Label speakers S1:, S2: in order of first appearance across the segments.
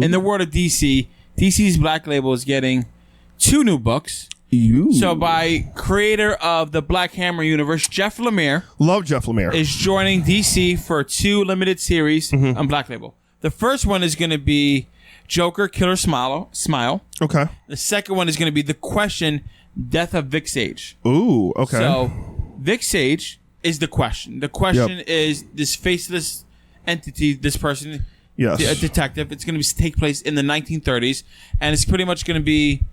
S1: in the world of DC, DC's Black Label is getting 2 new books.
S2: Ooh.
S1: So by creator of the Black Hammer universe, Jeff Lemire.
S2: Love Jeff Lemire.
S1: Is joining DC for 2 limited series on Black Label. The first one is going to be Joker Killer Smile.
S2: Okay.
S1: The second one is going to be The Question, Death of Vic Sage.
S2: Ooh, okay.
S1: So Vic Sage is the question. The question is this faceless entity, this person, a detective. It's going to take place in the 1930s, and it's pretty much going to be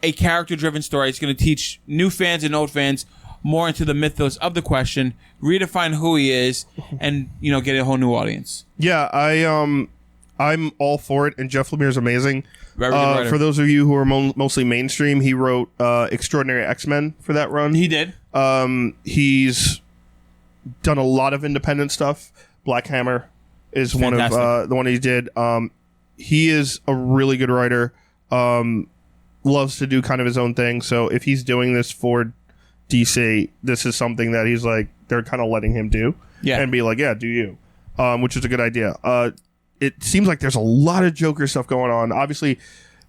S1: a character-driven story. It's going to teach new fans and old fans more into the mythos of the question, redefine who he is, and get a whole new audience.
S2: Yeah, I'm all for it, and Jeff Lemire is amazing.
S1: Very good writer.
S2: For those of you who are mostly mainstream, he wrote Extraordinary X-Men for that run.
S1: He did.
S2: He's done a lot of independent stuff. Black Hammer is fantastic. One of the one he did. He is a really good writer. Loves to do kind of his own thing. So if he's doing this for DC, this is something that he's like, they're kind of letting him do. Yeah. And be like, yeah, do you. Which is a good idea. It seems like there's a lot of Joker stuff going on. Obviously,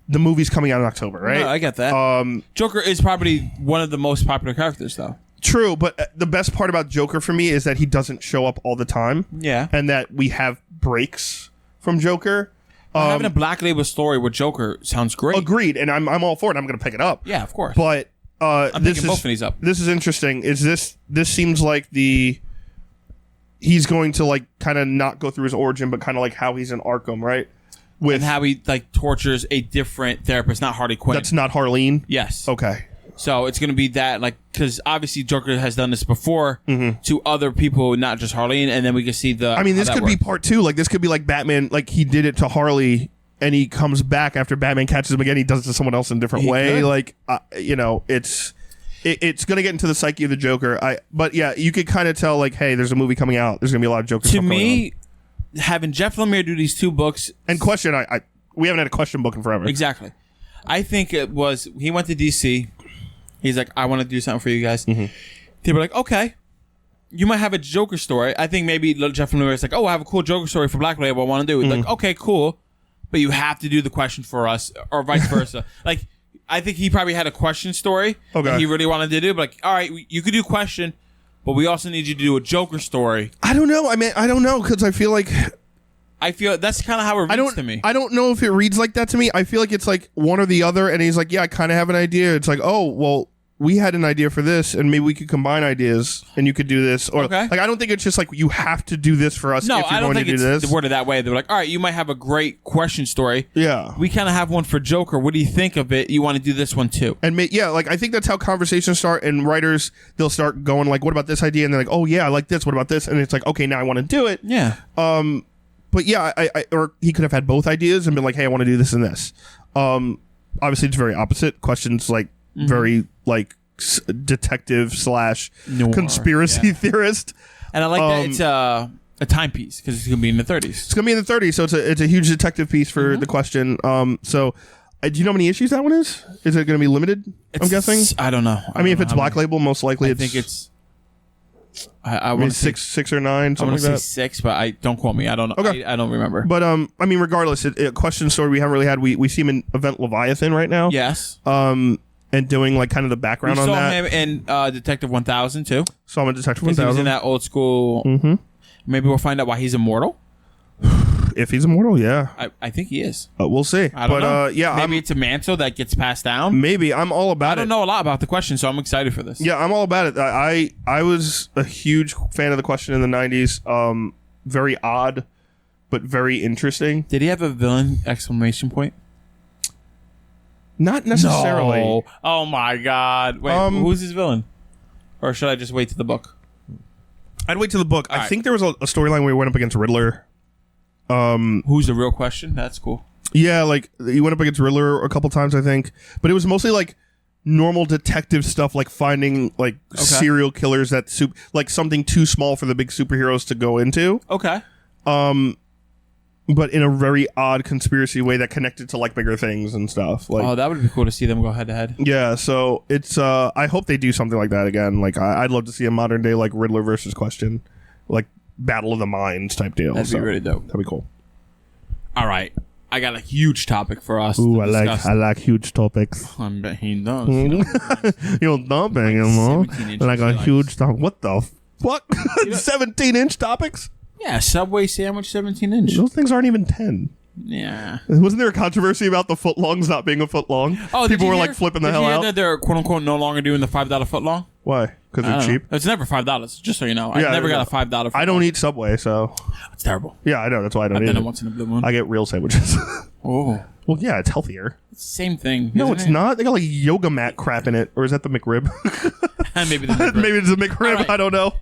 S2: the movie's coming out in October, right?
S1: No, I get that. Joker is probably one of the most popular characters, though.
S2: True, but the best part about Joker for me is that he doesn't show up all the time.
S1: Yeah.
S2: And that we have breaks from Joker.
S1: Having a Black Label story with Joker sounds great.
S2: Agreed, and I'm all for it. I'm going to pick it up.
S1: Yeah, of course.
S2: But
S1: I'm picking both of these up.
S2: This is interesting. This seems like he's going to like kind of not go through his origin, but kind of like how he's in Arkham, right?
S1: And how he like tortures a different therapist, not Harley Quinn.
S2: That's not Harleen?
S1: Yes.
S2: Okay.
S1: So it's going to be that, like, because obviously Joker has done this before to other people, not just Harleen, and then we can see the.
S2: I mean, this could be part 2. Like, this could be like Batman, like he did it to Harley, and he comes back after Batman catches him again. He does it to someone else in a different way. Could. Like, it's going to get into the psyche of the Joker. But yeah, you could kind of tell, like, hey, there's a movie coming out. There's going to be a lot of Joker stuff going on. To me,
S1: having Jeff Lemire do these 2 books
S2: and Question, we haven't had a Question book in forever.
S1: Exactly. I think it was he went to DC. He's like, I want to do something for you guys. They were like, okay, you might have a Joker story. I think maybe Jeff Lemire is like, oh, I have a cool Joker story for Black Label I want to do. He's like, okay, cool, but you have to do the question for us, or vice versa. Like, I think he probably had a Question story that he really wanted to do, but like, all right, you could do Question, but we also need you to do a Joker story.
S2: I don't know. I mean, I don't know, because I feel
S1: that's kind of how it reads to me.
S2: I don't know if it reads like that to me. I feel like it's like one or the other, and he's like, yeah, I kind of have an idea. It's like, oh, well, we had an idea for this, and maybe we could combine ideas, and you could do this. Or like, I don't think it's just like you have to do this for us.
S1: No,
S2: if you're
S1: I don't
S2: going
S1: think
S2: to do
S1: it's
S2: this.
S1: worded that way. They're like, all right, you might have a great Question story.
S2: Yeah,
S1: we kind of have one for Joker. What do you think of it? You want to do this one too?
S2: And like I think that's how conversations start. And writers, they'll start going like, what about this idea? And they're like, oh yeah, I like this. What about this? And it's like, okay, now I want to do it.
S1: Yeah.
S2: But yeah, or he could have had both ideas and been like, hey, I want to do this and this. Obviously, it's very opposite. Questions like very like detective / conspiracy theorist.
S1: And I like that it's a timepiece because it's going to be in the 30s.
S2: It's going to be in the 30s, so it's a huge detective piece for the Question. So do you know how many issues that one is? Is it going to be limited? I'm guessing.
S1: I don't know.
S2: I mean, if it's Black Label, most likely
S1: I think it's. I
S2: want six or 9.
S1: I want to
S2: say
S1: 6, but don't quote me. I don't know. Okay. I don't remember.
S2: But I mean, regardless, a Question story we haven't really had. We see him in Event Leviathan right now.
S1: Yes.
S2: And doing like kind of the background on that.
S1: We saw him in Detective 1000 too.
S2: Saw him in Detective 1000.
S1: He was in that old school. Maybe we'll find out why he's immortal.
S2: If he's immortal, yeah.
S1: I think he is.
S2: We'll see.
S1: I don't know.
S2: Yeah,
S1: maybe it's a mantle that gets passed down.
S2: Maybe. I'm all about it.
S1: I don't know a lot about the Question, so I'm excited for this.
S2: Yeah, I'm all about it. I was a huge fan of the Question in the 90s. Very odd, but very interesting.
S1: Did he have a villain exclamation point?
S2: Not necessarily.
S1: No. Oh my God. Wait, who's his villain? Or should I just wait to the book?
S2: I'd wait to the book. I think there was a storyline where he went up against Riddler.
S1: Who's the real Question? That's cool.
S2: Yeah, like he went up against Riddler a couple times, I think. But it was mostly like normal detective stuff, like finding like serial killers that like something too small for the big superheroes to go into.
S1: Okay.
S2: But in a very odd conspiracy way that connected to like bigger things and stuff. Like,
S1: that would be cool to see them go head to head.
S2: Yeah, so it's I hope they do something like that again. Like I'd love to see a modern day like Riddler versus Question, like Battle of the Minds type deal.
S1: That'd be really dope.
S2: That'd be cool.
S1: All right. I got a huge topic for us.
S2: Ooh, I like huge topics.
S1: I bet he does.
S2: You're dumping him, huh?
S1: 17-inch
S2: Like a
S1: likes.
S2: huge topic. What the fuck? 17-inch topics?
S1: Yeah, Subway sandwich 17-inch.
S2: Those things aren't even 10.
S1: Yeah.
S2: Wasn't there a controversy about the footlongs not being a foot long?
S1: Oh,
S2: people were like flipping the hell out.
S1: That they're quote unquote no longer doing the $5 footlong?
S2: Why? Because they're cheap.
S1: It's never $5. Just so you know, I never got a $5 footlong.
S2: I don't eat Subway, so
S1: It's terrible.
S2: yeah, I know. That's why I don't
S1: I've
S2: eat
S1: done
S2: it.
S1: it once in a blue moon.
S2: I get real sandwiches.
S1: Oh,
S2: Well, yeah, it's healthier.
S1: same thing.
S2: No,
S1: isn't
S2: it's
S1: it?
S2: not. They got like yoga mat crap in it, or is that the McRib?
S1: Maybe the
S2: Maybe it's a McRib.
S1: All right.
S2: I don't know.